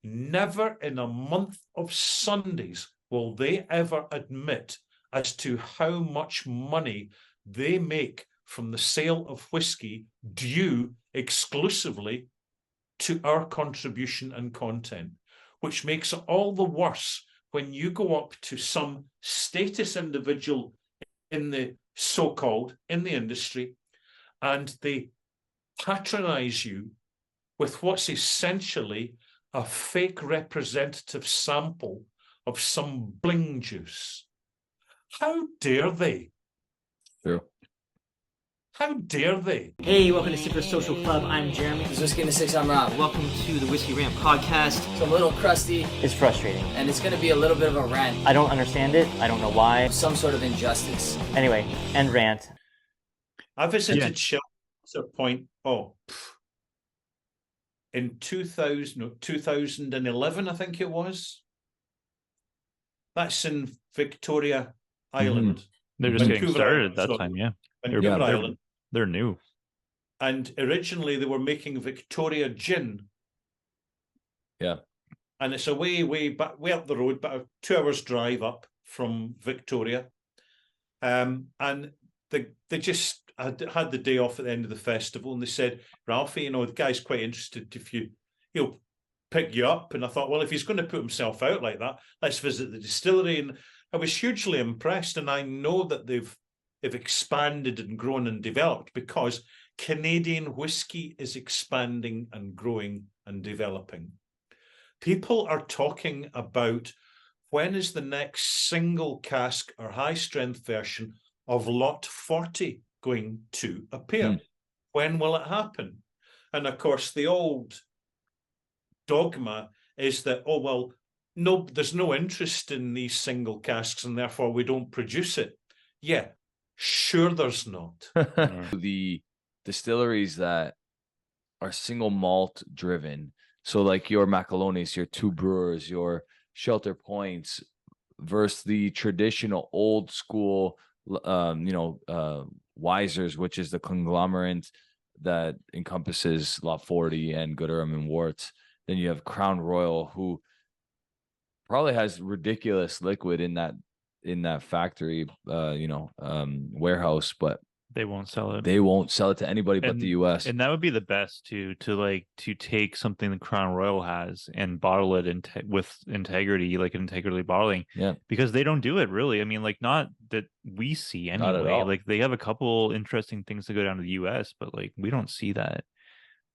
Never in a month of Sundays will they ever admit as to how much money they make from the sale of whiskey due exclusively to our contribution and content, which makes it all the worse when you go up to some status individual in the so-called, in the industry, and they patronize you with what's essentially a fake representative sample of some bling juice. How dare they? True. How dare they? Hey, welcome to Super Social Club. I'm Jeremy. This is Whiskey and 6. I'm Rob. Welcome to the Whisky Rant Podcast. It's a little crusty. It's frustrating. And it's going to be a little bit of a rant. I don't understand it. I don't know why. Some sort of injustice. Anyway, end rant. I visited Shell at a point, in 2011, I think it was. That's in Victoria Island. Mm-hmm. They're just Vancouver getting started Island, at that time, yeah. Vancouver Island. They're new. And originally they were making Victoria gin. Yeah. And it's a way back, way up the road, about 2 hours drive up from Victoria. And they just had the day off at the end of the festival, and they said, Ralfy, the guy's quite interested if he'll pick you up. And I thought, well, if he's going to put himself out like that, let's visit the distillery. And I was hugely impressed, and I know that they've expanded and grown and developed because Canadian whiskey is expanding and growing and developing. People are talking about when is the next single cask or high strength version of Lot 40 going to appear? When will it happen? And of course, the old dogma is that, no, there's no interest in these single casks and therefore we don't produce it. Yeah, sure there's not. The distilleries that are single malt driven, so like your Macalonis, your Two Brewers, your Shelter Points, versus the traditional old school, Wisers, which is the conglomerate that encompasses Lot 40 and Gooderham and Worts. Then you have Crown Royal, who probably has ridiculous liquid in that factory, warehouse, but they won't sell it. They won't sell it to anybody but the US. And that would be the best to take something that Crown Royal has and bottle it with integrity, like integrity bottling. Yeah, because they don't do it really. I mean, like not that we see anyway. Like they have a couple interesting things to go down to the US, but like we don't see that.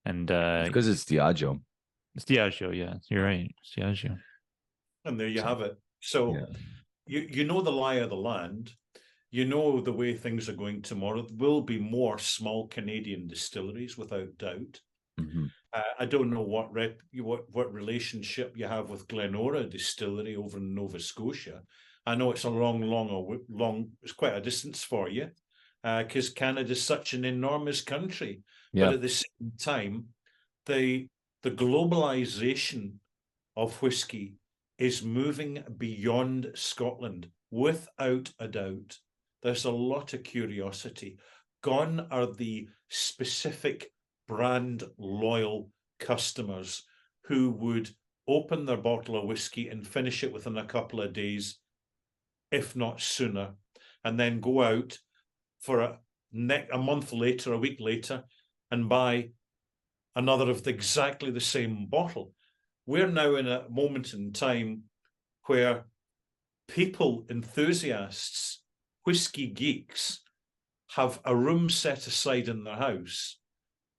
And because it's Diageo. It's Diageo, yeah. You're right. It's Diageo. And there you have it. So you know the lie of the land. You know the way things are going tomorrow. There will be more small Canadian distilleries, without doubt. Mm-hmm. I don't know what relationship you have with Glenora Distillery over in Nova Scotia. I know it's a long. It's quite a distance for you, because Canada is such an enormous country. Yeah. But at the same time, the globalization of whiskey is moving beyond Scotland, without a doubt. There's a lot of curiosity. Gone are the specific brand loyal customers who would open their bottle of whiskey and finish it within a couple of days, if not sooner, and then go out for a month later, a week later, and buy another of exactly the same bottle. We're now in a moment in time where people, enthusiasts, whiskey geeks, have a room set aside in their house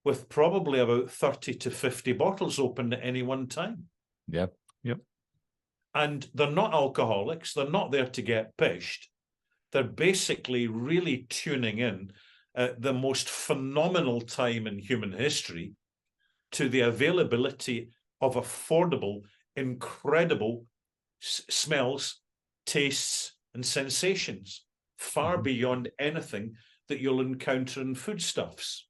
with probably about 30 to 50 bottles open at any one time. Yep. And they're not alcoholics. They're not there to get pished. They're basically really tuning in at the most phenomenal time in human history to the availability of affordable, incredible smells, tastes, and sensations, far beyond anything that you'll encounter in foodstuffs.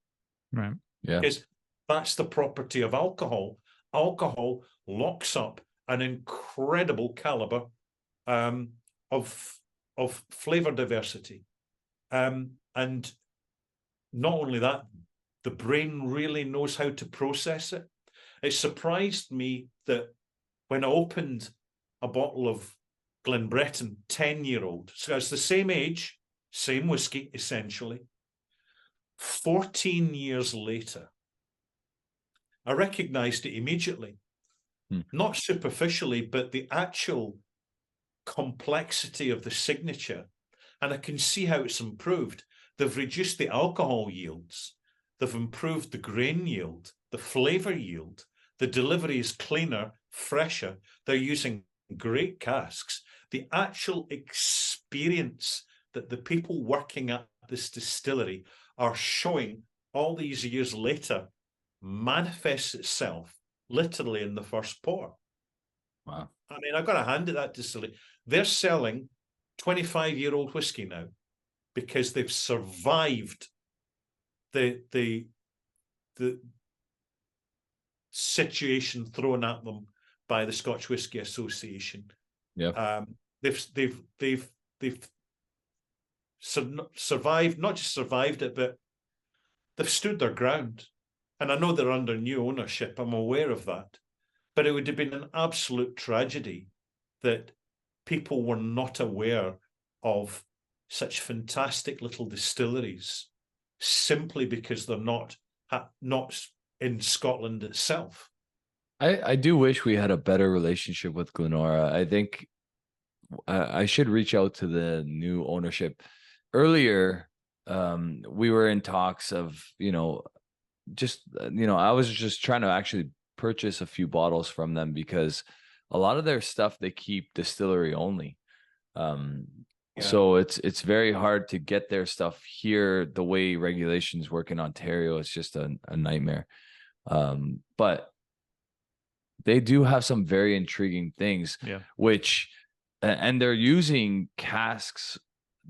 Right. Yeah. Because that's the property of alcohol. Alcohol locks up an incredible caliber of flavor diversity. And not only that, the brain really knows how to process it. It surprised me that when I opened a bottle of Glenbretton 10-year-old, so it's the same age, same whiskey, essentially. 14 years later, I recognized it immediately. Not superficially, but the actual complexity of the signature. And I can see how it's improved. They've reduced the alcohol yields. They've improved the grain yield, the flavor yield. The delivery is cleaner, fresher. They're using great casks. The actual experience that the people working at this distillery are showing all these years later manifests itself literally in the first pour. Wow. I mean, I've got to hand it that distillery. They're selling 25-year-old whiskey now because they've survived the situation thrown at them by the Scotch Whisky Association. Yeah. They've survived, not just survived it, but they've stood their ground. And I know they're under new ownership. I'm aware of that. But it would have been an absolute tragedy that people were not aware of such fantastic little distilleries simply because they're not in Scotland itself. I do wish we had a better relationship with Glenora. I think I should reach out to the new ownership. Earlier, we were in talks of, I was just trying to actually purchase a few bottles from them because a lot of their stuff they keep distillery only. So it's very hard to get their stuff here. The way regulations work in Ontario, it's just a nightmare. But they do have some very intriguing things, and they're using casks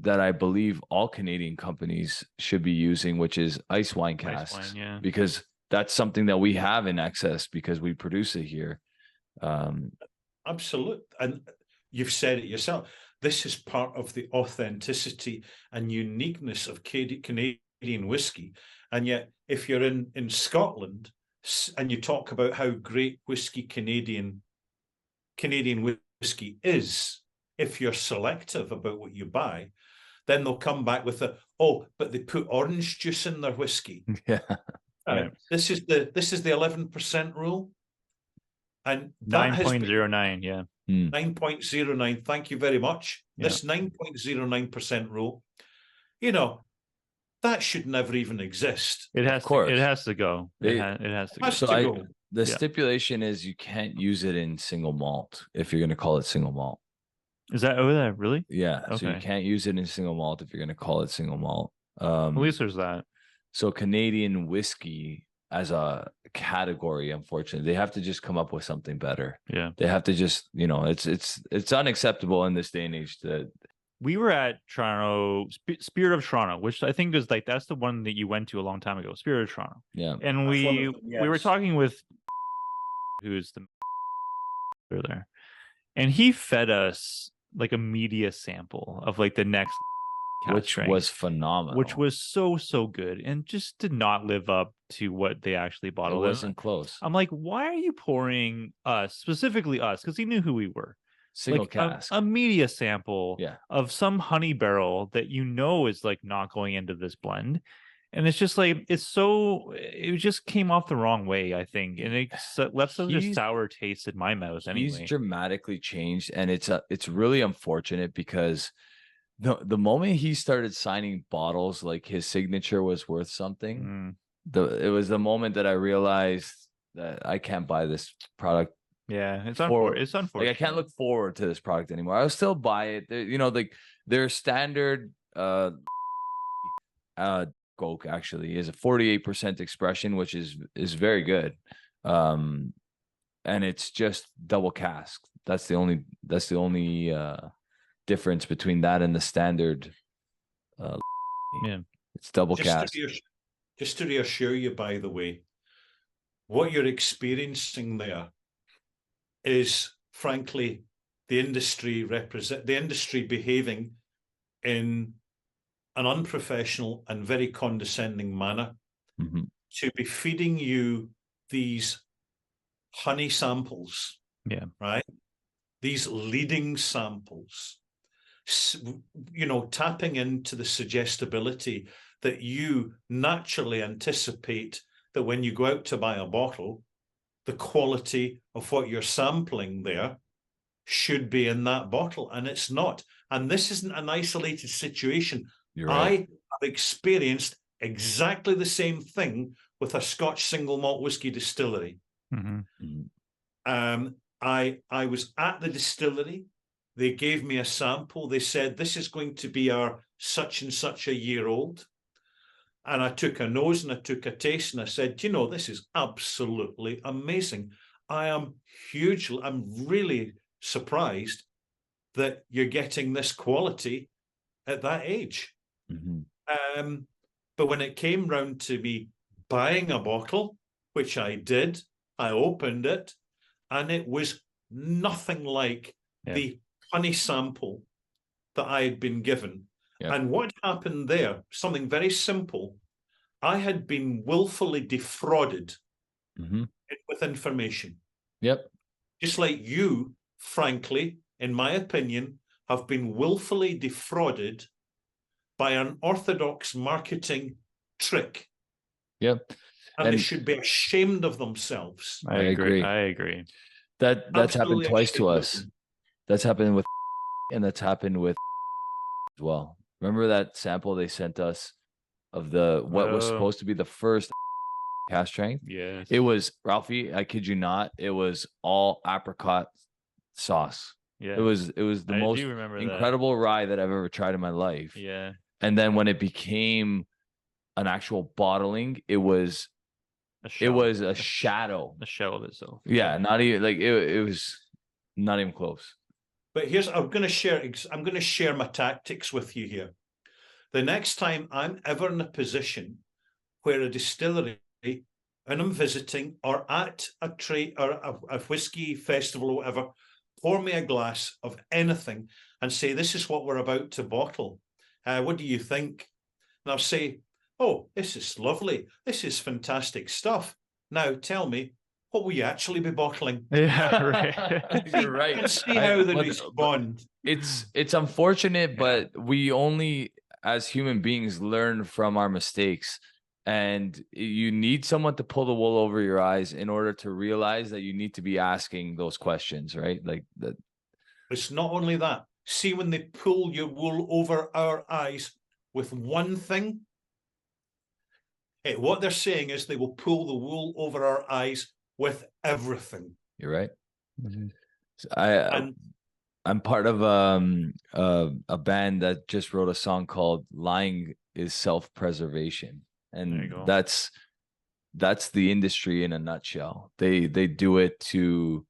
that I believe all Canadian companies should be using, which is ice wine casks, because that's something that we have in excess because we produce it here. Absolutely. And you've said it yourself. This is part of the authenticity and uniqueness of Canadian whiskey. And yet, if you're in Scotland and you talk about how great Canadian whiskey is, if you're selective about what you buy, then they'll come back with but they put orange juice in their whiskey. This is the 11% rule. And 9.09, 9.09. Thank you very much. This 9.09% rule, that should never even exist. It has to go. It has to go. The stipulation is you can't use it in single malt if you're going to call it single malt. Is that really? Yeah. Okay. So you can't use it in single malt if you're going to call it single malt. At least there's that. So Canadian whiskey as a category, unfortunately, they have to just come up with something better. Yeah. They have to just, it's unacceptable in this day and age that we were at Toronto, Spirit of Toronto, which I think is that's the one that you went to a long time ago, Spirit of Toronto. Yeah. And we were talking with who's the there, and he fed us like a media sample of like the next which was phenomenal, which was so good and just did not live up to what they actually bottled. It wasn't close. I'm like, why are you pouring specifically us, because he knew who we were, single like cask, a media sample of some honey barrel that is like not going into this blend. And it's just like, it just came off the wrong way, I think. And it left such a sour taste in my mouth anyway. He's dramatically changed. And it's really unfortunate because the moment he started signing bottles, like his signature was worth something. It was the moment that I realized that I can't buy this product. Yeah, it's unfortunate. Like, I can't look forward to this product anymore. I'll still buy it. Like their standard Coke actually is a 48% expression, which is very good. And it's just double cask. That's the only difference between that and the standard. It's double cask. Just to reassure you, by the way, what you're experiencing there is, frankly, the industry behaving in an unprofessional and very condescending manner to be feeding you these honey samples Yeah. Right. These leading samples, tapping into the suggestibility that you naturally anticipate that when you go out to buy a bottle, the quality of what you're sampling there should be in that bottle, and it's not. And this isn't an isolated situation. You're right. I have experienced exactly the same thing with a Scotch single malt whiskey distillery. I was at the distillery. They gave me a sample. They said, this is going to be our such and such a year old. And I took a nose and I took a taste and I said, this is absolutely amazing. I'm really surprised that you're getting this quality at that age. But when it came round to me buying a bottle, which I did, I opened it, and it was nothing like the honey sample that I had been given. And what happened there, something very simple, I had been willfully defrauded with information. Just like you, frankly, in my opinion, have been willfully defrauded by an orthodox marketing trick. And they should be ashamed of themselves. I agree. That's Absolutely happened twice to ashamed of us. them. That's happened with and that's happened with as well. Remember that sample they sent us of what was supposed to be the first cask strength? Yes. It was, Ralfy, I kid you not, it was all apricot sauce. Yeah. It was the most incredible rye that I've ever tried in my life. Yeah. And then when it became an actual bottling, it was a shadow of itself. Yeah, not even like it was not even close. But I'm going to share my tactics with you here. The next time I'm ever in a position where a distillery and I'm visiting or at a trade or a whiskey festival or whatever, pour me a glass of anything and say, this is what we're about to bottle. What do you think? And I'll say, oh, this is lovely. This is fantastic stuff. Now tell me, what will you actually be bottling? Yeah, right. You're right. Let's see how they respond. It's unfortunate, but we only, as human beings, learn from our mistakes. And you need someone to pull the wool over your eyes in order to realize that you need to be asking those questions, right? Like that. It's not only that. See, when they pull your wool over our eyes with one thing, what they're saying is they will pull the wool over our eyes with everything. You're right. I'm part of a band that just wrote a song called "Lying is Self-Preservation," and that's the industry in a nutshell. They do it to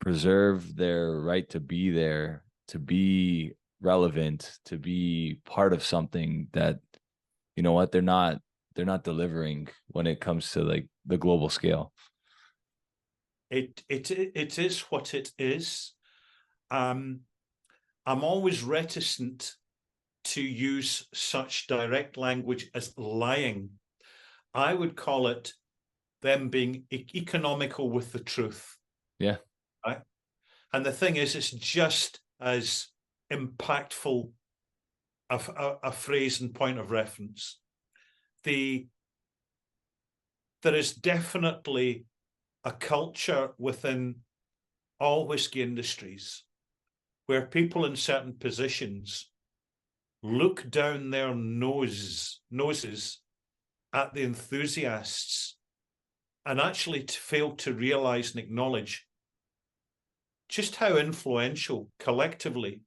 preserve their right to be there, to be relevant, to be part of something that, you know what, they're not delivering when it comes to like the global scale. It is what it is. I'm always reticent to use such direct language as lying. I would call it them being economical with the truth. Yeah. Right? And the thing is, it's just as impactful a phrase and point of reference. There is definitely a culture within all whiskey industries where people in certain positions look down their noses at the enthusiasts and actually fail to realize and acknowledge just how influential collectively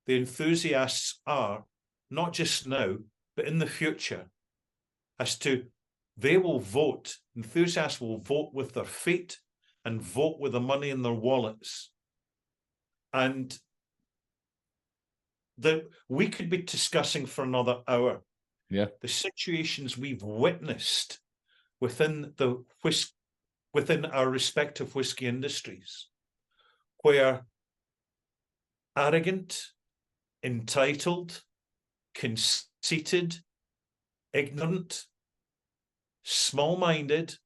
the enthusiasts are, not just now, but in the future, as to they will vote, enthusiasts will vote with their feet and vote with the money in their wallets. And we could be discussing for another hour the situations we've witnessed within our respective whiskey industries, where arrogant, entitled, conceited, ignorant, small-minded,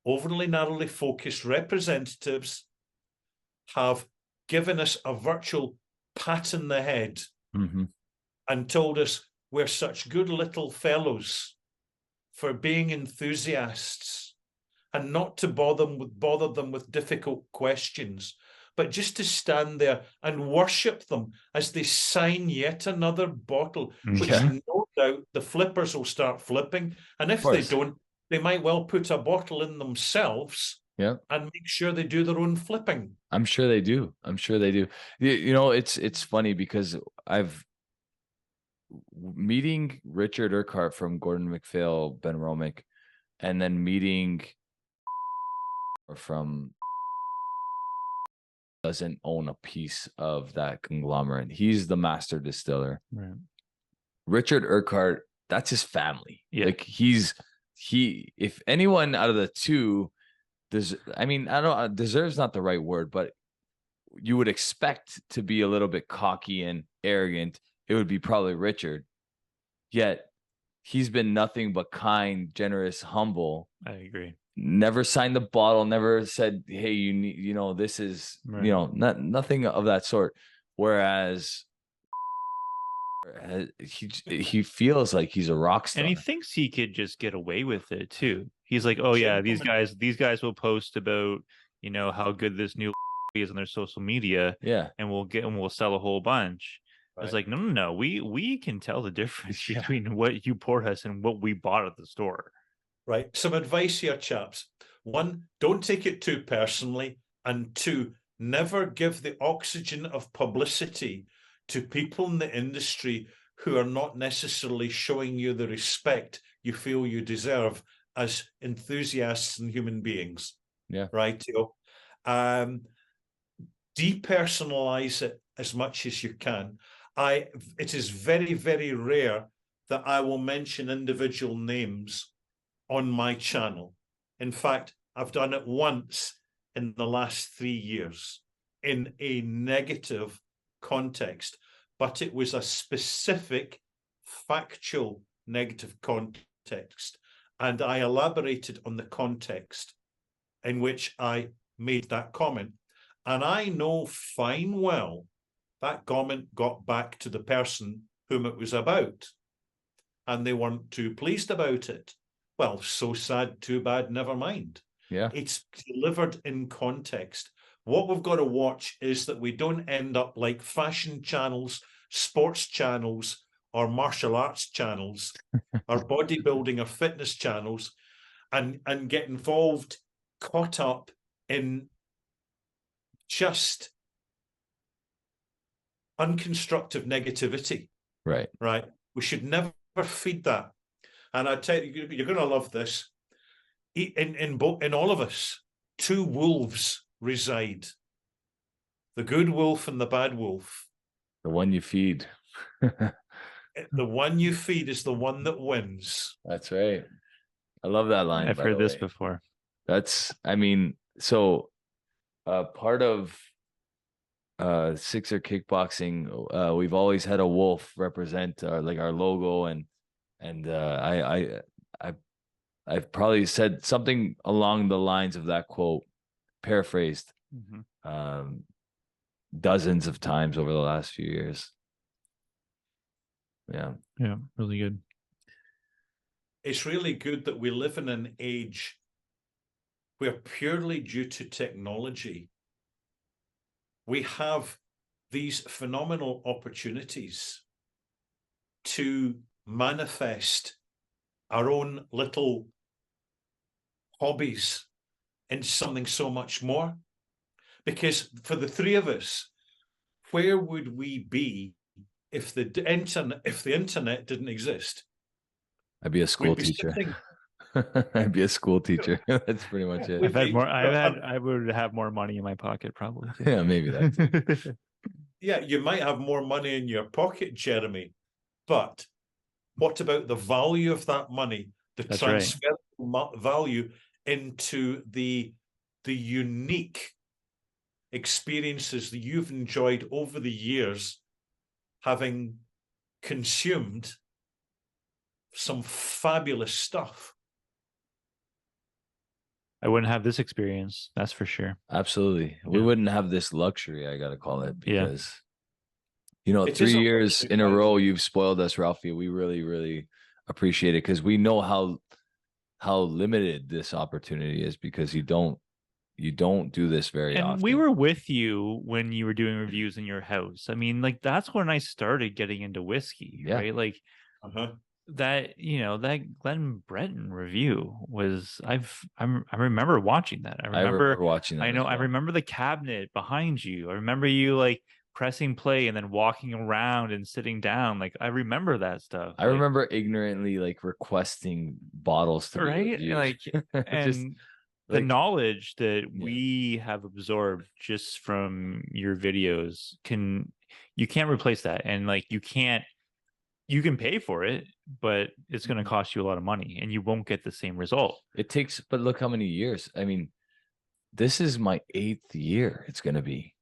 overly narrowly focused representatives have given us a virtual pat in the head and told us we're such good little fellows for being enthusiasts and not to bother them with difficult questions, but just to stand there and worship them as they sign yet another bottle, which no doubt the flippers will start flipping. And if they don't, they might well put a bottle in themselves and make sure they do their own flipping. I'm sure they do. You know, it's funny because meeting Richard Urquhart from Gordon MacPhail, Ben Romick, and then meeting from doesn't own a piece of that conglomerate. He's the master distiller. Right. Richard Urquhart, that's his family. Yeah. Like if anyone out of the two, deserves not the right word, but you would expect to be a little bit cocky and arrogant, it would be probably Richard. Yet he's been nothing but kind, generous, humble. I agree. Never signed the bottle, never said, hey, you need, you know, this is, right. you know, nothing of that sort. Whereas he feels like he's a rock star. And he thinks he could just get away with it too. He's like, oh yeah, these guys will post about, you know, how good this new is on their social media. Yeah. And we'll sell a whole bunch. Right. It's like, no. We can tell the difference between what you poured us and what we bought at the store. Right. Some advice here, chaps. 1, don't take it too personally. And 2, never give the oxygen of publicity to people in the industry who are not necessarily showing you the respect you feel you deserve as enthusiasts and human beings. Yeah. Right. Depersonalize it as much as you can. It is very, very rare that I will mention individual names on my channel. In fact, I've done it once in the last 3 years in a negative context, but it was a specific factual negative context. And I elaborated on the context in which I made that comment. And I know fine well that comment got back to the person whom it was about, and they weren't too pleased about it. Well, so sad, too bad, never mind. Yeah. It's delivered in context. What we've got to watch is that we don't end up like fashion channels, sports channels, or martial arts channels, or bodybuilding or fitness channels, and get involved, caught up in just unconstructive negativity. Right. Right. We should never feed that. And I tell you, you're going to love this. In all of us, 2 wolves reside: the good wolf and the bad wolf. The one you feed. The one you feed is the one that wins. That's right. I love that line. I've heard this before. That's, I mean, so part of Sixer Kickboxing, we've always had a wolf represent like our logo, and I've probably said something along the lines of that quote, paraphrased, dozens of times over the last few years. Yeah, really good. It's really good that we live in an age where, purely due to technology, we have these phenomenal opportunities to manifest our own little hobbies into something so much more. Because for the 3 of us, where would we be if the internet didn't exist? I'd be a school teacher. I'd be a school teacher. That's pretty much it. I would have more money in my pocket, probably. Yeah, maybe that. Yeah, you might have more money in your pocket, Jeremy, but what about the value of that money, the transferable value into the unique experiences that you've enjoyed over the years, having consumed some fabulous stuff? I wouldn't have this experience. That's for sure. Absolutely. We Yeah. wouldn't have this luxury, I gotta call it, Yeah. because you know, It 3 is a years luxury, in a guys. row you've spoiled us, Ralfy. We really, really appreciate it, because we know how limited this opportunity is, because you don't do this very And often. we were with you when you were doing reviews in your house. I mean, like that's when I started getting into whiskey, Yeah. right? Like Uh-huh. that, that Glen Breton review was I remember watching that. I remember watching that. I know as I well. remember the cabinet behind you. I remember you like pressing play and then walking around and sitting down. Like I remember that stuff. I remember ignorantly like requesting bottles to be right? reviewed. Like and Just, the like, knowledge that Yeah. we have absorbed just from your videos you can't replace that. And like you can pay for it, but it's going to cost you a lot of money and you won't get the same result. It takes, but look how many years. I mean, this is my 8th year. It's going to be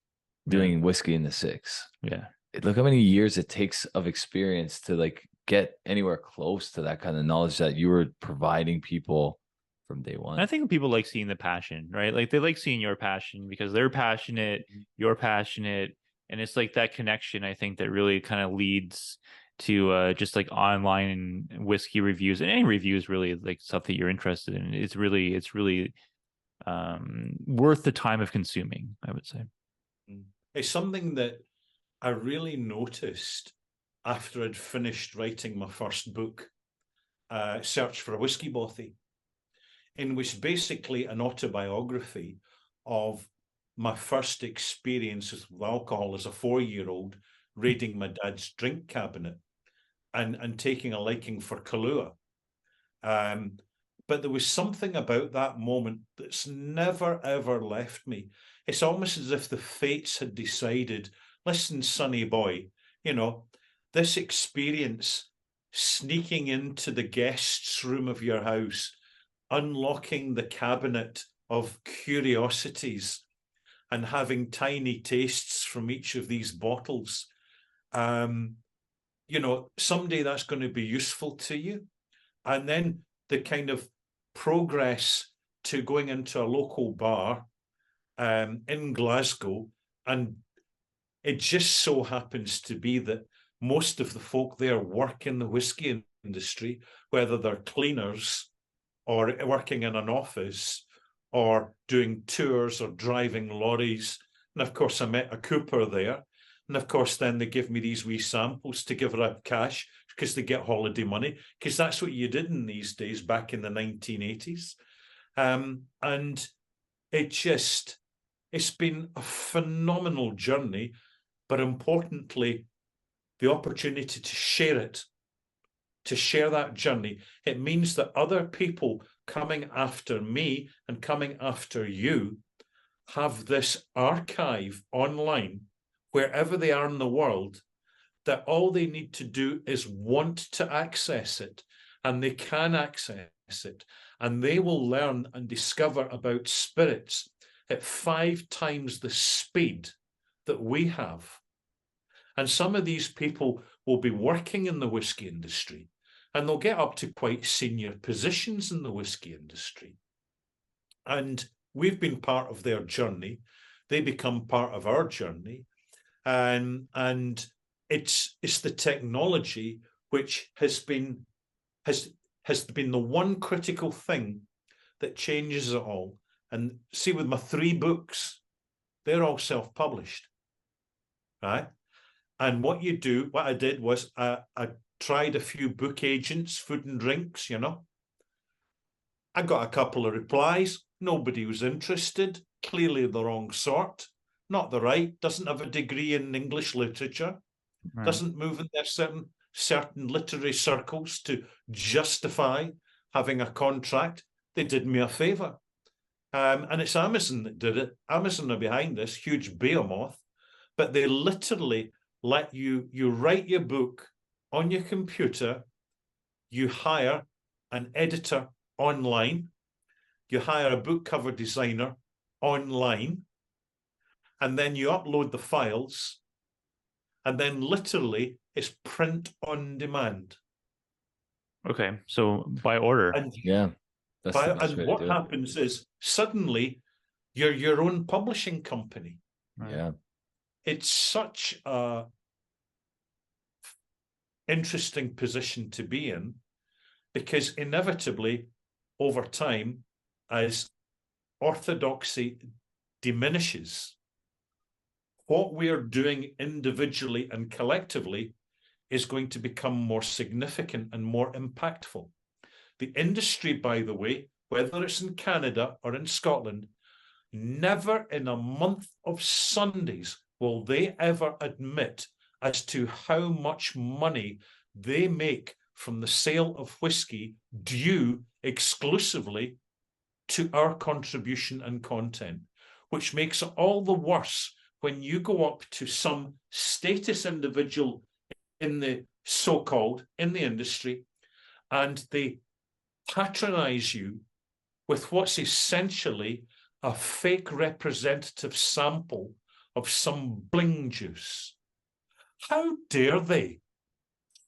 doing Whiskey in the Six. Yeah. Look how many years it takes of experience to like get anywhere close to that kind of knowledge that you were providing people from day one. And I think people like seeing the passion, right? Like they like seeing your passion because they're passionate, you're passionate. And it's like that connection, I think, that really kind of leads to just like online whiskey reviews and any reviews, really like stuff that you're interested in. It's really worth the time of consuming, I would say. It's something that I really noticed after I'd finished writing my first book, Search for a Whiskey Bothy, in which basically an autobiography of my first experience with alcohol as a 4-year-old, raiding my dad's drink cabinet and taking a liking for Kahlua. But there was something about that moment that's never, ever left me. It's almost as if the fates had decided, listen, sonny boy, this experience, sneaking into the guest's room of your house, unlocking the cabinet of curiosities and having tiny tastes from each of these bottles, someday that's going to be useful to you. And then the kind of progress to going into a local bar in Glasgow, and it just so happens to be that most of the folk there work in the whiskey industry, whether they're cleaners or working in an office or doing tours or driving lorries. And of course, I met a cooper there. And of course, then they give me these wee samples to give her out cash because they get holiday money, because that's what you did in these days back in the 1980s. And it's been a phenomenal journey, but importantly, the opportunity to share that journey. It means that other people coming after me and coming after you have this archive online wherever they are in the world, that all they need to do is want to access it, and they can access it, and they will learn and discover about spirits at 5 times the speed that we have. And some of these people will be working in the whiskey industry, and they'll get up to quite senior positions in the whiskey industry. And we've been part of their journey. They become part of our journey. And it's the technology which has been the one critical thing that changes it all. And see, with my 3 books, they're all self-published, right? And what I did was I tried a few book agents, food and drinks, I got a couple of replies. Nobody was interested. Clearly the wrong sort. Not the right. Doesn't have a degree in English literature. Right. Doesn't move in their certain literary circles to justify having a contract. They did me a favour. And it's Amazon that did it. Amazon are behind this, huge behemoth. But they literally let you write your book on your computer, you hire an editor online, you hire a book cover designer online, and then you upload the files, and then literally it's print on demand. Okay, so by order. And Yeah. That's the best way And to what do it. happens is suddenly you're your own publishing company. Yeah. It's such a interesting position to be in, because inevitably over time, as orthodoxy diminishes, what we're doing individually and collectively is going to become more significant and more impactful. The industry, by the way, whether it's in Canada or in Scotland, never in a month of Sundays will they ever admit as to how much money they make from the sale of whiskey due exclusively to our contribution and content, which makes it all the worse when you go up to some status individual in the so-called, in the industry, and they patronize you with what's essentially a fake representative sample of some bling juice. How dare they?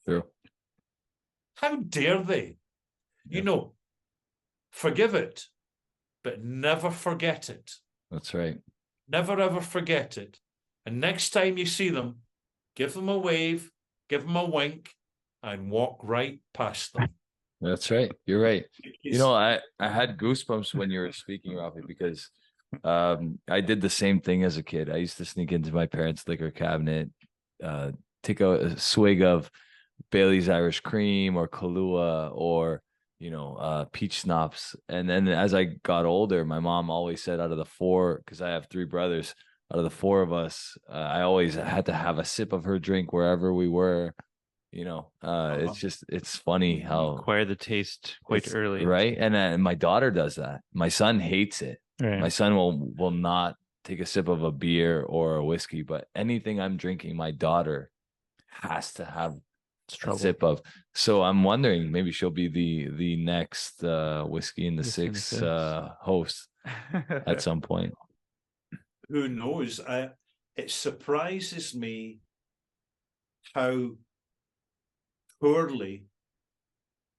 True. How dare they? Yeah. You know, forgive it, but never forget it. That's right. Never, ever forget it. And next time you see them, give them a wave, give them a wink, and walk right past them. That's right. You're right. You know, I had goosebumps when you were speaking, Ralfy, because I did the same thing as a kid. I used to sneak into my parents' liquor cabinet, take a swig of Bailey's Irish Cream or Kahlua or, you know, peach schnapps. And then as I got older, my mom always said out of the four, because I have three brothers, out of the four of us, I always had to have a sip of her drink wherever we were. You know, it's funny how acquire the taste quite early, right? And my daughter does that. My son hates it. Right. My son will not take a sip of a beer or a whiskey, but anything I'm drinking, my daughter has to have a sip of. So I'm wondering, maybe she'll be the next Whiskey in the Six host at some point. Who knows? It surprises me how poorly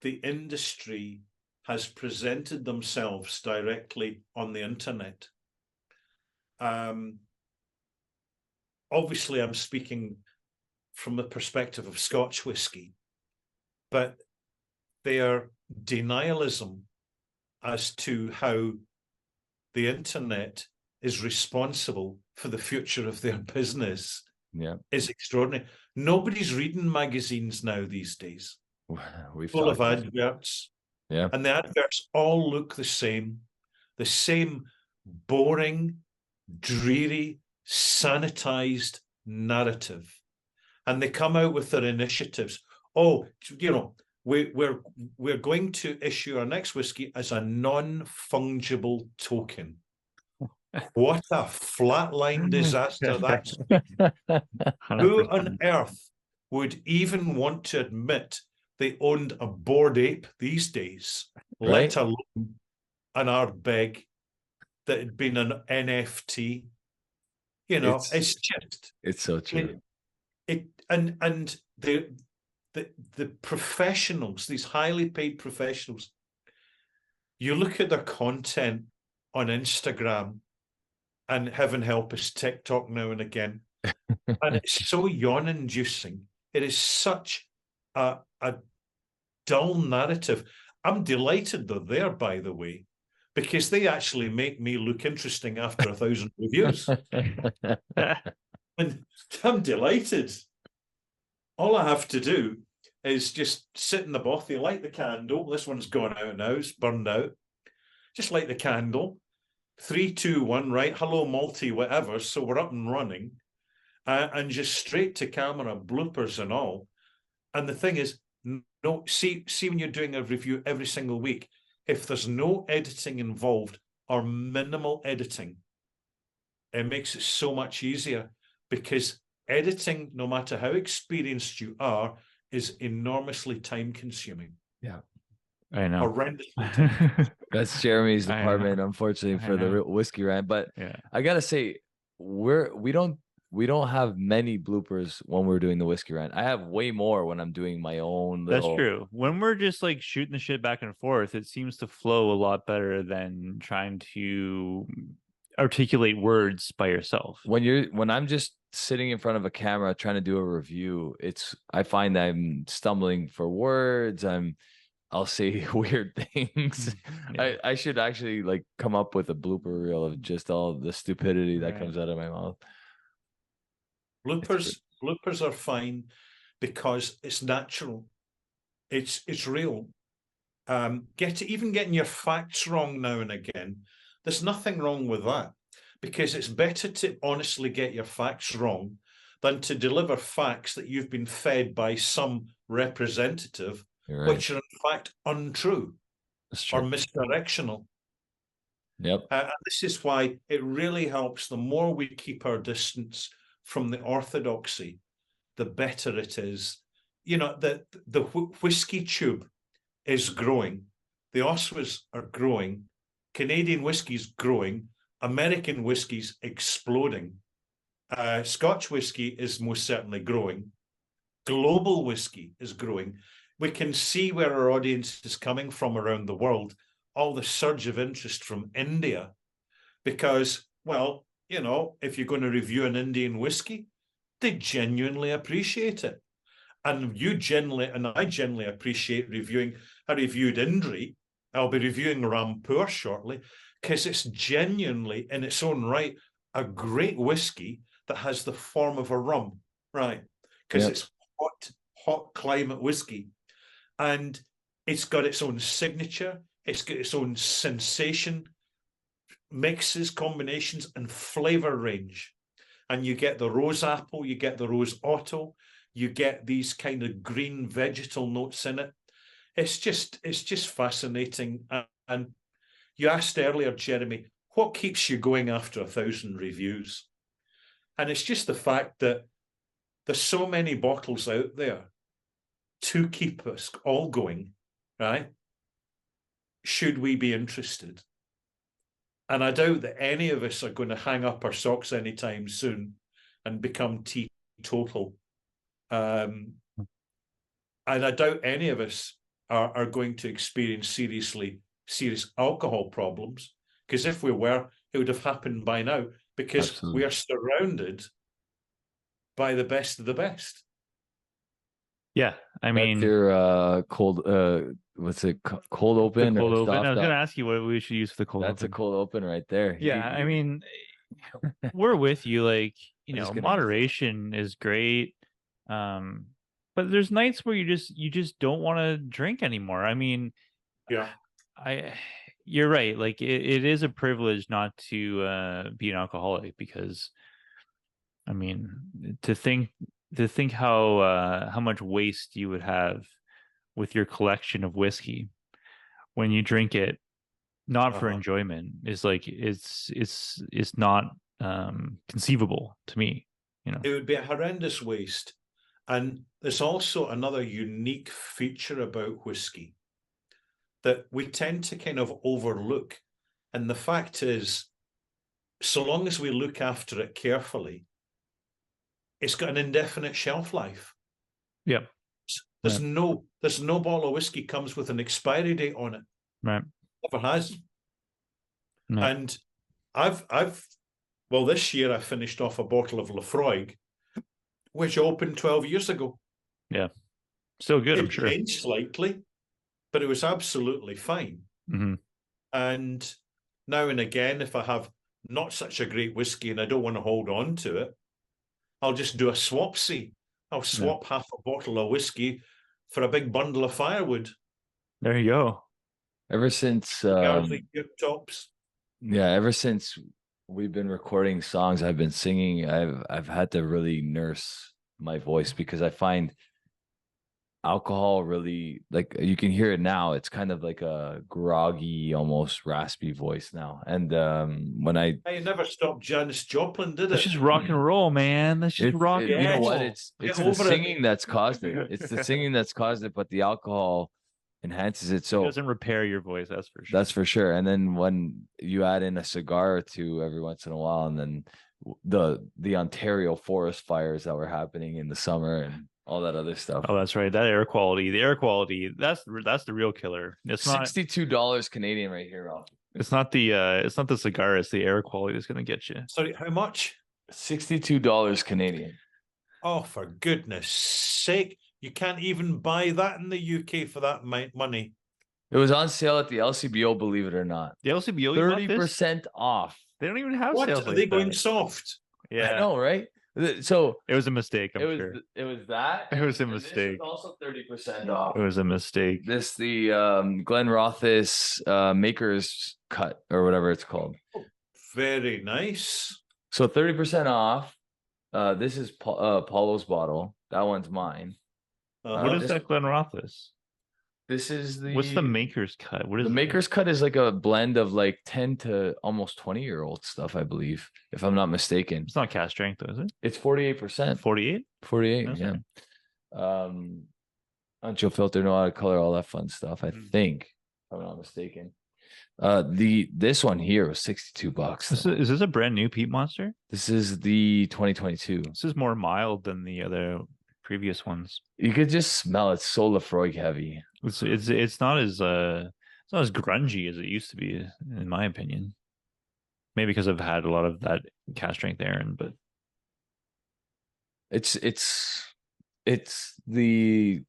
the industry has presented themselves directly on the internet. Obviously, I'm speaking from the perspective of Scotch whisky, but their denialism as to how the internet is responsible for the future of their business is extraordinary. Nobody's reading magazines now these days. Full of adverts. Yeah. And the adverts all look the same boring, dreary, sanitized narrative. And they come out with their initiatives. Oh, you know, we're going to issue our next whiskey as a non-fungible token. What a flatline disaster that's been. Who on earth would even want to admit they owned a bored ape these days, let alone an Ardbeg that had been an NFT? You know, it's so true. And the professionals, these highly paid professionals, you look at their content on Instagram, and heaven help us, TikTok now and again. And it's so yawn-inducing. It is such a dull narrative. I'm delighted they're there, by the way, because they actually make me look interesting after 1,000 reviews. And I'm delighted. All I have to do is just sit in the bothy, light the candle. This one's gone out now, it's burned out. Just light the candle. 3, 2, 1, right? Hello, multi, whatever. So we're up and running, and just straight to camera, bloopers and all. And the thing is, no, see when you're doing a review every single week, if there's no editing involved or minimal editing, it makes it so much easier, because editing, no matter how experienced you are, is enormously time consuming. Yeah. I know. Horrendously. That's Jeremy's department, unfortunately, for the Whiskey Rant. But I gotta say, we don't we don't have many bloopers when we're doing the whiskey rant. I have way more when I'm doing my own little. That's true. When we're just like shooting the shit back and forth, it seems to flow a lot better than trying to articulate words by yourself. When I'm just sitting in front of a camera trying to do a review, I find I'm stumbling for words. I'll say weird things. Yeah. I should actually like come up with a blooper reel of just all the stupidity that comes out of my mouth. Bloopers are fine because it's natural. It's real. Even getting your facts wrong now and again, there's nothing wrong with that, because it's better to honestly get your facts wrong than to deliver facts that you've been fed by some representative, Right. which are in fact untrue or misdirectional. Yep. And this is why it really helps. The more we keep our distance from the orthodoxy, the better it is. You know, the whiskey tube is growing. The Oswas are growing. Canadian whiskey's growing. American whiskey's exploding. Scotch whiskey is most certainly growing. Global whiskey is growing. We can see where our audience is coming from around the world. All the surge of interest from India, because, well, you know, if you're going to review an Indian whiskey, they genuinely appreciate it. And I generally appreciate reviewing. I reviewed Indri. I'll be reviewing Rampur shortly, because it's genuinely, in its own right, a great whiskey that has the form of a rum, right? Because it's hot climate whiskey. And it's got its own signature. It's got its own sensation, mixes, combinations, and flavor range. And you get the rose apple, you get the rose otto, you get these kind of green vegetal notes in it. It's just fascinating. And you asked earlier, Jeremy, what keeps you going after 1,000 reviews? And it's just the fact that there's so many bottles out there to keep us all going, right? Should we be interested? And I doubt that any of us are going to hang up our socks anytime soon and become teetotal. And I doubt any of us are going to experience serious alcohol problems, because if we were, it would have happened by now, because Absolutely. we are surrounded by the best of the best. Yeah, I mean, that's your cold. What's it? Cold open. the cold or open. soft I was going to up? ask you what we should use for the cold That's open. a cold open right there. Yeah, I mean, we're with you. Like, you I'm just know, gonna- moderation is great. But there's nights where you just don't want to drink anymore. I mean, Yeah. You're right. Like it is a privilege not to be an alcoholic, because I mean, to think how much waste you would have with your collection of whiskey when you drink it, not for enjoyment, is like it's not conceivable to me. You know, It would be a horrendous waste. And there's also another unique feature about whiskey that we tend to kind of overlook. And the fact is, so long as we look after it carefully, it's got an indefinite shelf life. Yeah. There's no bottle of whiskey comes with an expiry date on it. Right. Never has. No. And this year I finished off a bottle of Lafroig, which opened 12 years ago. Yeah. Still good, I'm sure. It changed slightly, but it was absolutely fine. Mm-hmm. And now and again, if I have not such a great whiskey and I don't want to hold on to it, I'll just do a swapsy. I'll swap half a bottle of whiskey for a big bundle of firewood. There you go. Ever since tops. Yeah, ever since we've been recording songs, I've been singing. I've had to really nurse my voice, because I find alcohol really, like, you can hear it now. It's kind of like a groggy, almost raspy voice now. And when I never stopped Janis Joplin, did it? It's just rock and roll, man. That's just rock and roll. You know what? It's Get the over it. singing that's caused it. It's the singing that's caused it, but the alcohol enhances it. It So doesn't repair your voice, that's for sure. that's for sure. And then when you add in a cigar or two every once in a while, and then the Ontario forest fires that were happening in the summer and all that other stuff. Oh, that's right. That air quality, the air quality, that's the real killer. It's not $62 Canadian right here, Ralph. it's not the cigar, it's the air quality that's gonna get you. Sorry, how much? $62 Canadian. Oh, for goodness sake. You can't even buy that in the UK for that money. It was on sale at the LCBO, believe it or not. The LCBO, you bought this? 30% off. They don't even have What? sales Are like they going that. soft? Yeah, I know, right? So it was a mistake. I'm it was sure it was that. it was a and this mistake. also 30% off. It was a mistake. This the Glen Rothis Maker's Cut or whatever it's called. Very nice. So 30% off. This is Paulo's bottle. That one's mine. What is that Glen Rothis? This is What's the Maker's Cut? What is the it? Maker's Cut is like a blend of like 10 to almost 20-year-old stuff, I believe, if I'm not mistaken. It's not cast strength, though, is it? It's 48%. 48? 48, That's yeah. Unchill filter, no out of color, all that fun stuff. I think, if I'm not mistaken. This one here was $62. Is this a brand new Peat Monster? This is the 2022. This is more mild than the other previous ones. You could just smell it. So Lafroig heavy. It's not as grungy as it used to be, in my opinion. Maybe because I've had a lot of that cast strength Aaron, but It's the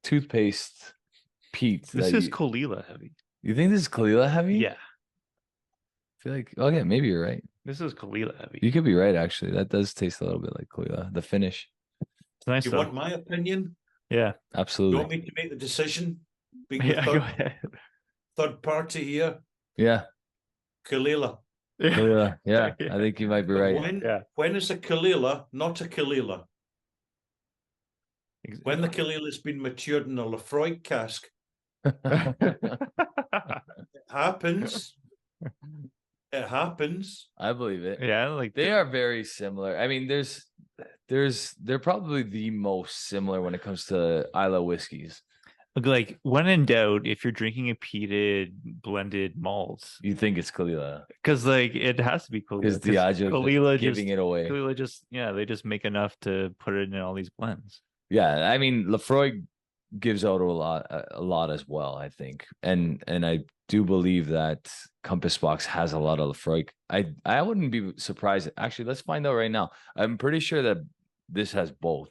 toothpaste peat. this is Kila heavy. You think this is Kila heavy? Yeah, I feel like, okay, maybe you're right. this is Kila heavy. You could be right, actually. That does taste a little bit like Kila. The finish. It's nice You though. want my opinion? Yeah, You Absolutely. want me to make the decision? Being the yeah. Go third, ahead. third party here, Yeah. Kalila. Kila. Yeah. I think you might be But right. when is a Kalila not a Kalila? When the Kalila's been matured in a Lafroig cask, it happens. It happens. I believe it. Yeah, like They are very similar. I mean, they're probably the most similar when it comes to Isla whiskeys. like when in doubt, if you're drinking a peated blended malt, You think it's Kalila because like it has to be Kila. because Diageo Kalila giving it away. Kila just they just make enough to put it in all these blends. Yeah, I mean, Lafroig gives out a lot as well, I think, and I do believe that Compass Box has a lot of Lafroig. I wouldn't be surprised. Actually, let's find out right now. I'm pretty sure that this has both,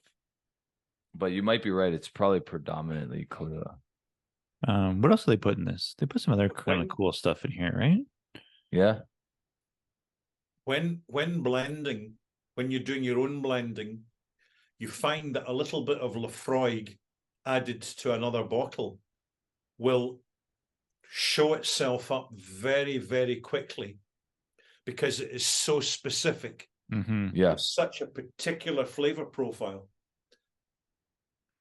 but you might be right. It's probably predominantly Kila. What else do they put in this? They put some other kind of cool stuff in here, right? Yeah, When blending, when you're doing your own blending, you find that a little bit of Lafroig added to another bottle will show itself up very, very quickly because it is so specific. Mm-hmm. yeah. It's such a particular flavor profile.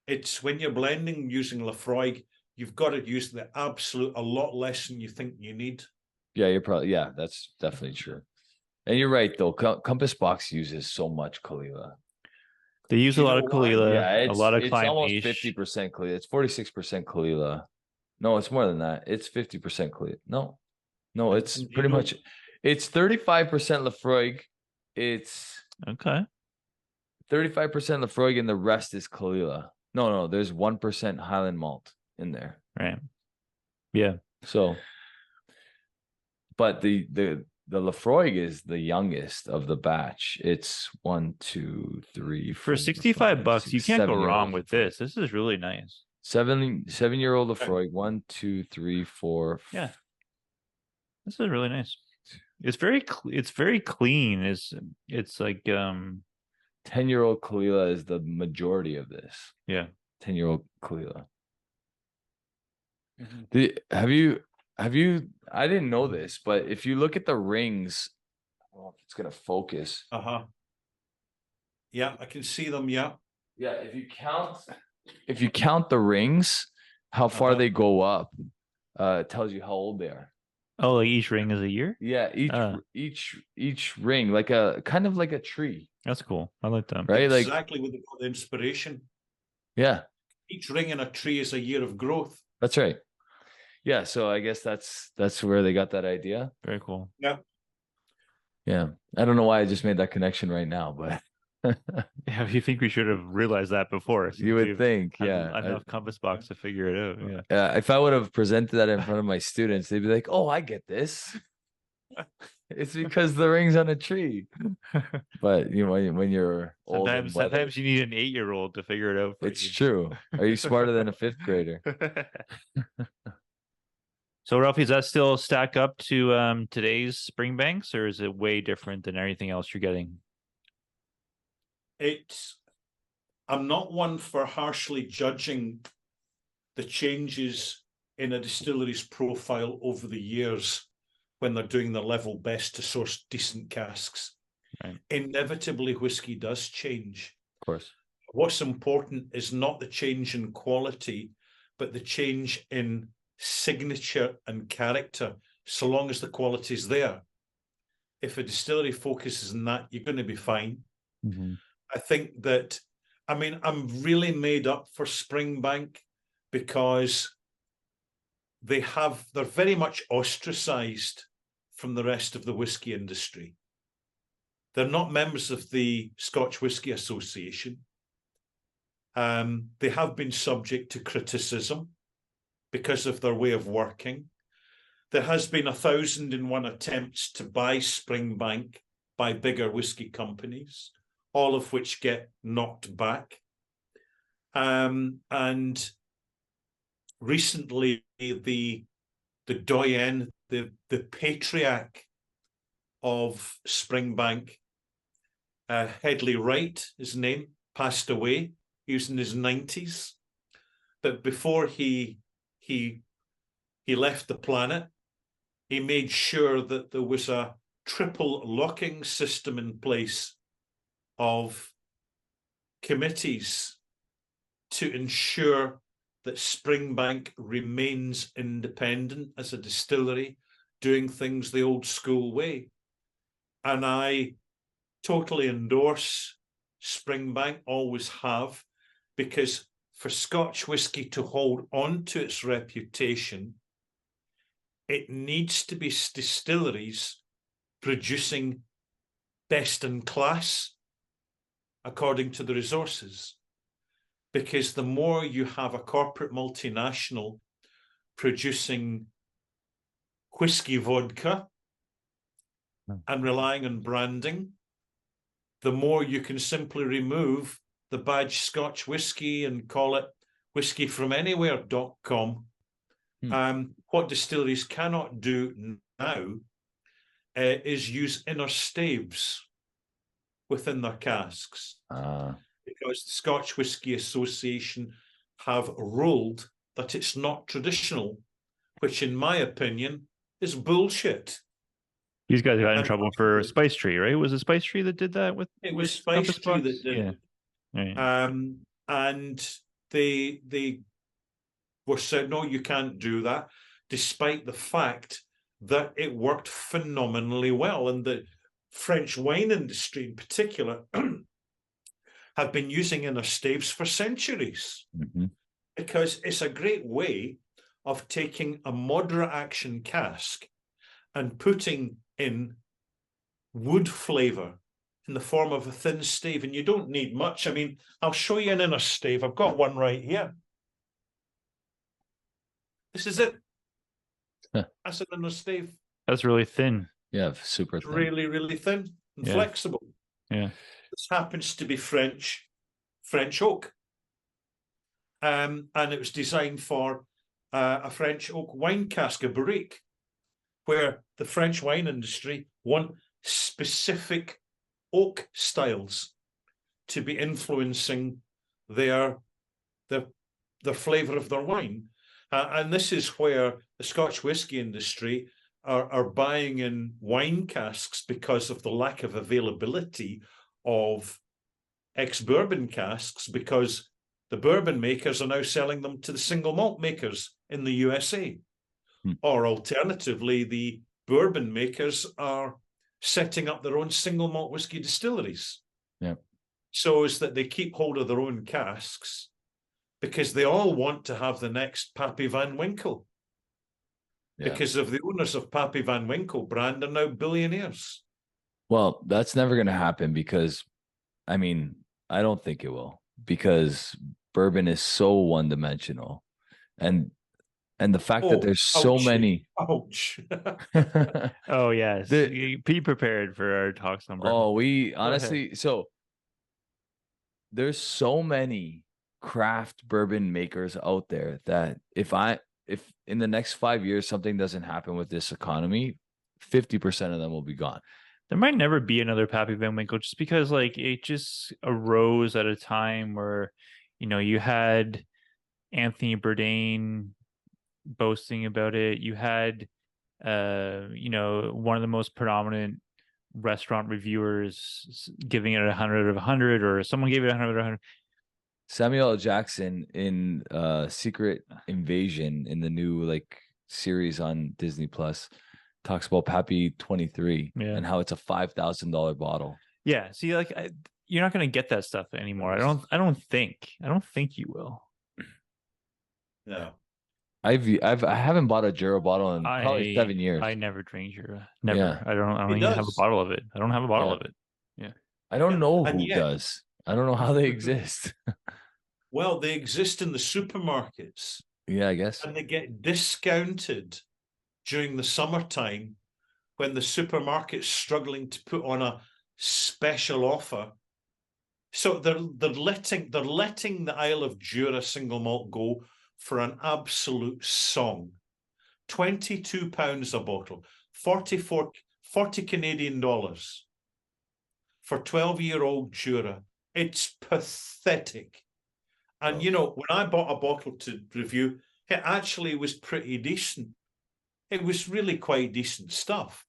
It's when you're blending using Lafroig, you've got to use the absolute a lot less than you think you need. Yeah, that's definitely true. And you're right though. Compass Box uses so much Kalila. They use a lot of Kila, Yeah, a lot of it's Klein almost Niche. 50% Kalila. It's 46% Kalila. No, it's more than that. It's 50% Kalila. No, it's pretty much. It's 35% Lafroig. It's Okay. 35% Lafroig, and the rest is Kalila. No, there's 1% Highland malt in there. Right. Yeah. So, but the Lafroig is the youngest of the batch. It's 1, 2, 3, For 4, $65, 5, you 6, can't go 7-year-old wrong with this. This is really nice. 7-year-old Lafroig. 1, 2, 3, 4. Yeah. This is really nice. It's very clean. It's like 10-year-old Kalila is the majority of this. yeah. 10-year-old Kalila. Mhm. Have you? I didn't know this, but if you look at the rings, I don't know if it's gonna focus. Yeah, I can see them. Yeah. Yeah, if you count the rings, how far they go up, it tells you how old they are. Oh, like each ring is a year? Yeah, each ring, like a kind of like a tree, That's cool. I like that. right? Like, Exactly where they got the inspiration. yeah, Each ring in a tree is a year of growth. that's right. Yeah, so I guess that's where they got that idea. Very cool. Yeah. Yeah. I don't know why I just made that connection right now, but Yeah, you think we should have realized that before? you would We've think, had yeah. enough compass box to figure it out. Yeah. If I would have presented that in front of my students, they'd be like, "Oh, I get this. It's because the ring's on a tree." But you know, when you're old, and Sometimes you need an 8-year-old to figure it out. it's true. Are you smarter than a 5th grader? So, Ralfy, does that still stack up to today's Springbanks, or is it way different than everything else you're getting? I'm not one for harshly judging the changes in a distillery's profile over the years when they're doing their level best to source decent casks. Right. Inevitably, whiskey does change. Of course. What's important is not the change in quality, but the change in signature and character, so long as the quality is there. If a distillery focuses on that, you're going to be fine. Mm-hmm. I think that, I'm really made up for Springbank because they're very much ostracized from the rest of the whiskey industry. They're not members of the Scotch Whisky Association. They have been subject to criticism because of their way of working. There has been 1,001 attempts to buy Springbank by bigger whiskey companies, all of which get knocked back. And recently, the doyen, the patriarch of Springbank, Headley Wright, his name, passed away. He was in his 90s. But before he left the planet, he made sure that there was a triple locking system in place of committees to ensure that Springbank remains independent as a distillery, doing things the old school way. And I totally endorse Springbank, always have, because for Scotch whisky to hold on to its reputation, it needs to be distilleries producing best in class according to the resources. Because the more you have a corporate multinational producing whiskey vodka and relying on branding, the more you can simply remove the badge Scotch whisky and call it whiskyfromanywhere.com. What distilleries cannot do now is use inner staves within their casks. Because the Scotch Whisky Association have ruled that it's not traditional, which in my opinion is bullshit. These guys got in trouble for Spice Tree, right? Was it Spice Tree that did that with? It was Spice Tree that did it. Yeah. And they were said, no, you can't do that, despite the fact that it worked phenomenally well. And the French wine industry in particular have been using inner staves for centuries, because it's a great way of taking a moderate action cask and putting in wood flavour in the form of a thin stave. And you don't need much. I'll show you an inner stave. I've got one right here. This is it. That's an inner stave. That's really thin. Yeah, super thin. Really, really thin and flexible. Yeah. This happens to be French oak. And it was designed for a French oak wine cask, a barrique, where the French wine industry want specific oak styles to be influencing their flavour of their wine. And this is where the Scotch whisky industry are buying in wine casks because of the lack of availability of ex-bourbon casks, because the bourbon makers are now selling them to the single malt makers in the USA. Or alternatively, the bourbon makers are setting up their own single malt whiskey distilleries. Yeah. So is that they keep hold of their own casks, because they all want to have the next Papy Vanwinkle. Because of the owners of Papy Vanwinkle brand are now billionaires. Well, that's never going to happen because, I mean, I don't think it will, because bourbon is so one-dimensional, and the fact that there's so ouch. many. Ouch. Oh yes, The- be prepared for our talks on bourbon. Oh, we ahead. honestly, so there's so many craft bourbon makers out there that if in the next 5 years something doesn't happen with this economy, 50% of them will be gone. There might never be another Papy Vanwinkle, just because like it just arose at a time where, you had Anthony Bourdain boasting about it. You had, one of the most predominant restaurant reviewers giving it 100 of 100, or someone gave it 100 of 100. Samuel L. Jackson in Secret Invasion, in the new like series on Disney Plus, talks about Papy 23 and how it's a $5,000 bottle. Yeah, see, like you're not going to get that stuff anymore. I don't think you will. No. I haven't bought a Jura bottle in probably 7 years. I never drink Jura. Never. Yeah. I don't even have a bottle of it. I don't have a bottle of it. Yeah. I don't know who does. I don't know how they exist. Well, they exist in the supermarkets. Yeah, I guess. And they get discounted during the summertime when the supermarket's struggling to put on a special offer. So they're letting the Isle of Jura single malt go for an absolute song. £22 a bottle, 40 Canadian dollars for 12-year-old Jura. It's pathetic. And when I bought a bottle to review, it actually was pretty decent. It was really quite decent stuff.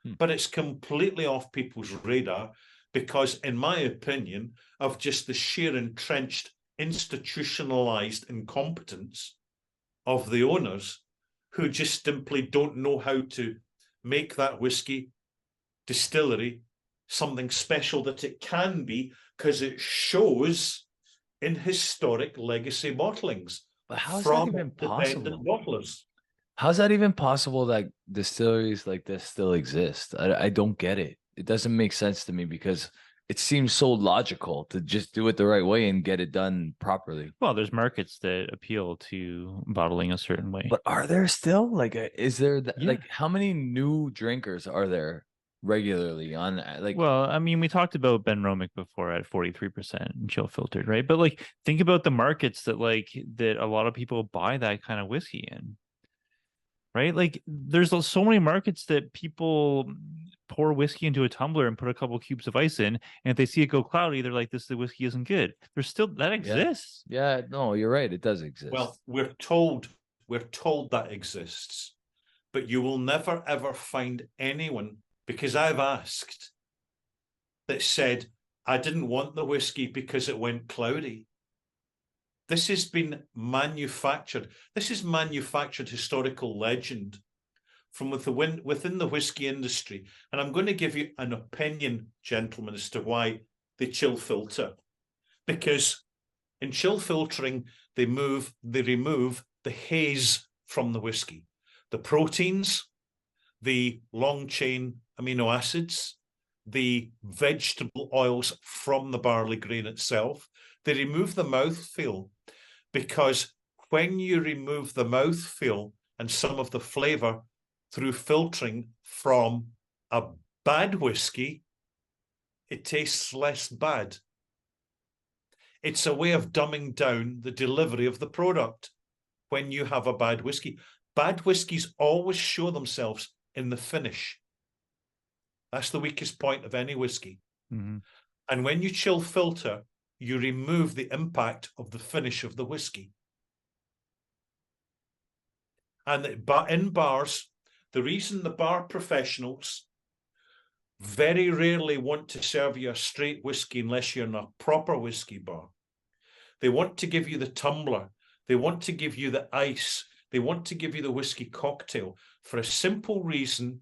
But it's completely off people's radar because, in my opinion, of just the sheer entrenched, institutionalized incompetence of the owners, who just simply don't know how to make that whiskey distillery something special that it can be, because it shows in historic legacy bottlings. But how's from that even possible? independent bottlers. How's that even possible that distilleries like this still exist? I don't get it. It doesn't make sense to me, because it seems so logical to just do it the right way and get it done properly. Well, there's markets that appeal to bottling a certain way. But are there still is there like how many new drinkers are there regularly on like? Well, I mean, we talked about Ben Romick before at 43% and chill filtered, right? But like, think about the markets that a lot of people buy that kind of whiskey in, right? Like, there's so many markets that people pour whiskey into a tumbler and put a couple cubes of ice in, and if they see it go cloudy, they're like, the whiskey isn't good. There's still that exists. Yeah, no, you're right. It does exist. Well, we're told that exists, but you will never ever find anyone, because I've asked, that said, I didn't want the whiskey because it went cloudy. This has been manufactured. This is manufactured historical legend from within the whiskey industry. And I'm going to give you an opinion, gentlemen, as to why they chill filter. Because in chill filtering, they remove the haze from the whiskey. The proteins, the long chain amino acids, the vegetable oils from the barley grain itself. They remove the mouthfeel, because when you remove the mouthfeel and some of the flavour through filtering from a bad whiskey, it tastes less bad. It's a way of dumbing down the delivery of the product when you have a bad whiskey. Bad whiskies always show themselves in the finish. That's the weakest point of any whiskey. Mm-hmm. And when you chill filter, you remove the impact of the finish of the whiskey. And in bars, the reason the bar professionals very rarely want to serve you a straight whiskey unless you're in a proper whiskey bar. They want to give you the tumbler. They want to give you the ice. They want to give you the whiskey cocktail for a simple reason.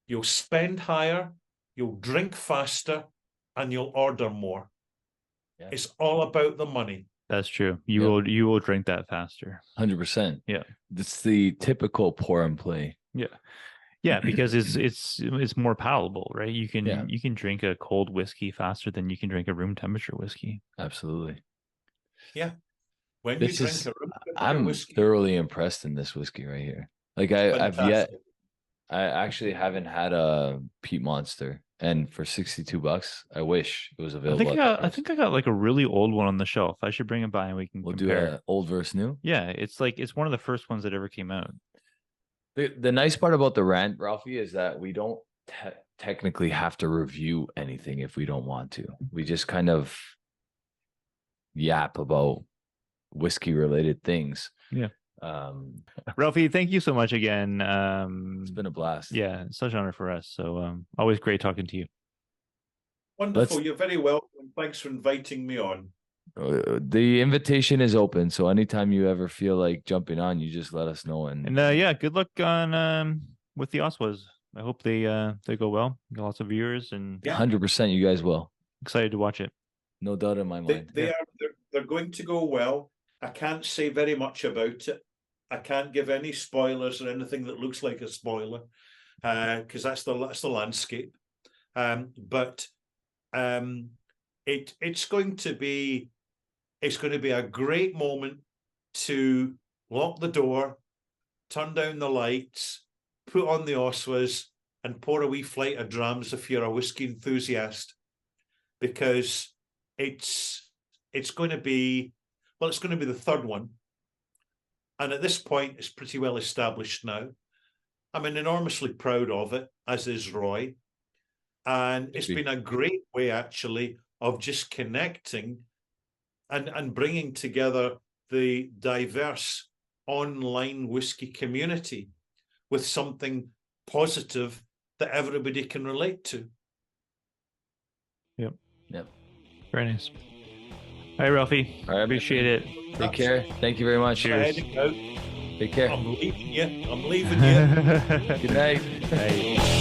You'll spend higher, you'll drink faster, and you'll order more. Yeah. It's all about the money. That's true. You will drink that faster. 100%. Yeah. It's the typical pour and play. Yeah. Yeah, because it's more palatable, right? You can Yeah. you can drink a cold whiskey faster than you can drink a room temperature whiskey. Absolutely. When This you is- drink a room temperature I'm whiskey, thoroughly impressed in this whiskey right here. Like I actually haven't had a peat monster, and for $62, I wish it was I available. think at that I price. think I got like a really old one on the shelf. I should bring it by and we can We'll compare. do a old versus new. Yeah, it's one of the first ones that ever came out. The nice part about the rant, Ralphie, is that we don't technically have to review anything if we don't want to. We just kind of yap about whiskey related things. Yeah. Um, Ralphie, thank you so much again. it's been a blast. Yeah, it's such an honor for us. So always great talking to you. wonderful. You're very welcome. Thanks for inviting me on. The invitation is open, so anytime you ever feel like jumping on, you just let us know. And Yeah, good luck on with the Oswas. I hope they go well. Got lots of viewers and 100% you guys will. excited to watch it. No doubt in my mind. They're going to go well. I can't say very much about it. I can't give any spoilers or anything that looks like a spoiler, because that's the landscape. But it's going to be a great moment to lock the door, turn down the lights, put on the Oswas, and pour a wee flight of drams if you're a whiskey enthusiast, because it's going to be the third one. And at this point, it's pretty well established now. I'm enormously proud of it, as is Roy. And it's been a great way, actually, of just connecting and bringing together the diverse online whiskey community with something positive that everybody can relate to. Yep. Very nice. Hi, Ralphie. All right, Appreciate it. Take care. Thank you very much. Cheers. Take care. I'm leaving you. Good night. Bye.